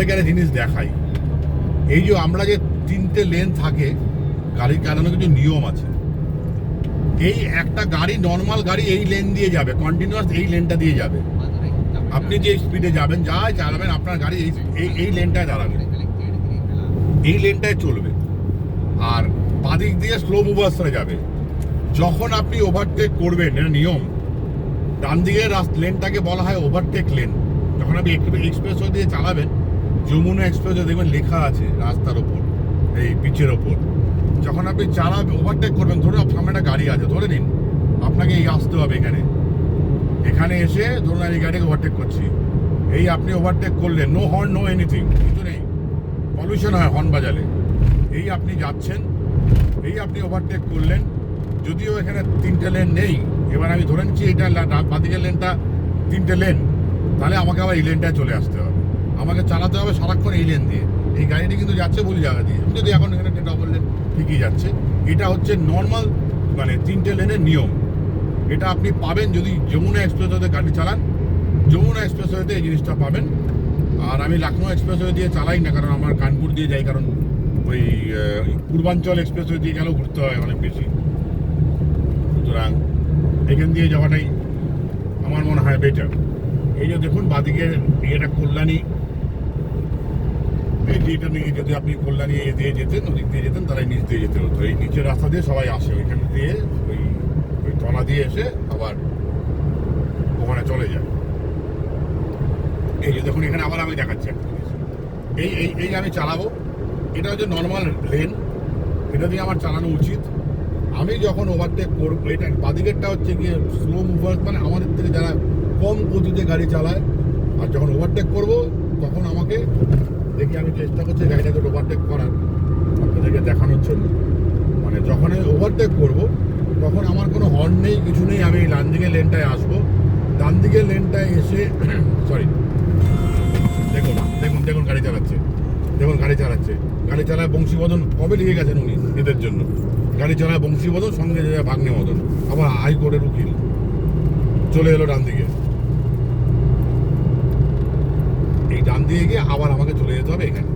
এখানে জিনিস দেখাই, এই যে আমরা যে তিনটে লেন থাকে, গাড়ি চালানোর কিছু নিয়ম আছে। এই একটা গাড়ি, নর্মাল গাড়ি এই লেন দিয়ে যাবে, কন্টিনিউয়াস এই লেনটা দিয়ে যাবে। আপনি যে স্পিডে যাবেন, যা চালাবেন, আপনার গাড়ি এই লেনটায় দাঁড়াবে, এই লেনটায় চলবে। আর বাদিক দিয়ে স্লো মুভার্সরা যাবে। যখন আপনি ওভারটেক করবেন, এটা নিয়ম, ডান দিকের লেনটাকে বলা হয় ওভারটেক লেন। যখন আপনি এক্সপ্রেসওয়ে দিয়ে চালাবেন, যমুনা এক্সপ্রেসওয়ে দেখবেন লেখা আছে রাস্তার ওপর, এই পিচের ওপর। যখন আপনি ওভারটেক করবেন, ধরুন সামনে একটা গাড়ি আছে, ধরে নিন আপনাকে এই আসতে হবে এখানে এসে ধরুন আমি গাড়িকে ওভারটেক করছি, এই আপনি ওভারটেক করলেন, নো হর্ন নো এনিথিং, কিছু নেই, পলিউশন হয় হর্ন বাজালে। এই আপনি যাচ্ছেন, এই আপনি ওভারটেক করলেন, যদিও এখানে তিনটে লেন নেই, এবার আমি ধরে নিচ্ছি এটা বাদিকের লেনটা তিনটে লেন, তাহলে আমাকে আবার এই লেনটায় চলে আসতে হবে, আমাকে চালাতে হবে সারাক্ষণ এই লেন দিয়ে। এই গাড়িটি কিন্তু যাচ্ছে ভুল জায়গা দিয়ে, যদি এখন এখানে ডবল লেন ঠিকই যাচ্ছে। এটা হচ্ছে নর্মাল, মানে তিনটে লেনের নিয়ম। এটা আপনি পাবেন যদি যমুনা এক্সপ্রেসওয়েতে গাড়ি চালান, যমুনা এক্সপ্রেসওয়েতে এই জিনিসটা পাবেন। আর আমি লখনৌ এক্সপ্রেসওয়ে দিয়ে চালাই না, কারণ আমার কানপুর দিয়ে যাই, কারণ ওই পূর্বাঞ্চল এক্সপ্রেসওয়ে দিয়ে গেলেও ঘুরতে হয় অনেক বেশি, সুতরাং এখান দিয়ে যাওয়াটাই আমার মনে হয় বেটার। এই যে দেখুন বাদিকে এটা কল্যাণী, এইটা নিয়ে যদি আপনি কল্যাণী দিয়ে যেতেন, ওদিক দিয়ে যেতেন, তাহলে নিচ দিয়ে যেতে হতো। এই নিচের রাস্তা দিয়ে সবাই আসে, ওইখান দিয়ে ওই তলা দিয়ে এসে আবার ওখানে চলে যায়। এই যে দেখুন এখানে আবার আমি দেখাচ্ছি একটা জিনিস, এই আমি চালাবো, এটা হচ্ছে নর্মাল লেন, এটা দিয়ে আমার চালানো উচিত। আমি যখন ওভারটেক করবো, এটা বাদিকেরটা হচ্ছে গিয়ে স্লো মুভার, মানে আমাদের থেকে যারা কম গতিতে গাড়ি চালায়, আর যখন ওভারটেক করব তখন আমাকে দেখি, আমি চেষ্টা করছি গাড়িটাকে ওভারটেক করার, আপনাদেরকে দেখানোর জন্য। মানে যখন আমি ওভারটেক করব তখন আমার কোনো হর্ন নেই, কিছু নেই, আমি ডান দিকের লেনটায় আসবো, ডান দিকের লেনটায় এসে সরি দেখুন দেখুন দেখুন গাড়ি চালাচ্ছে, দেখুন গাড়ি চালায় বংশীবদন, কবে লিখে গেছেন উনি এদের জন্য, গাড়ি চালায় বংশীবদন, সঙ্গে ভাগ্নে মদন, আবার হাইকোর্টের উকিল চলে এলো ডান দিকে। এই ডান দিয়ে গিয়ে আবার আমাকে চলে যেতে হবে এখানে।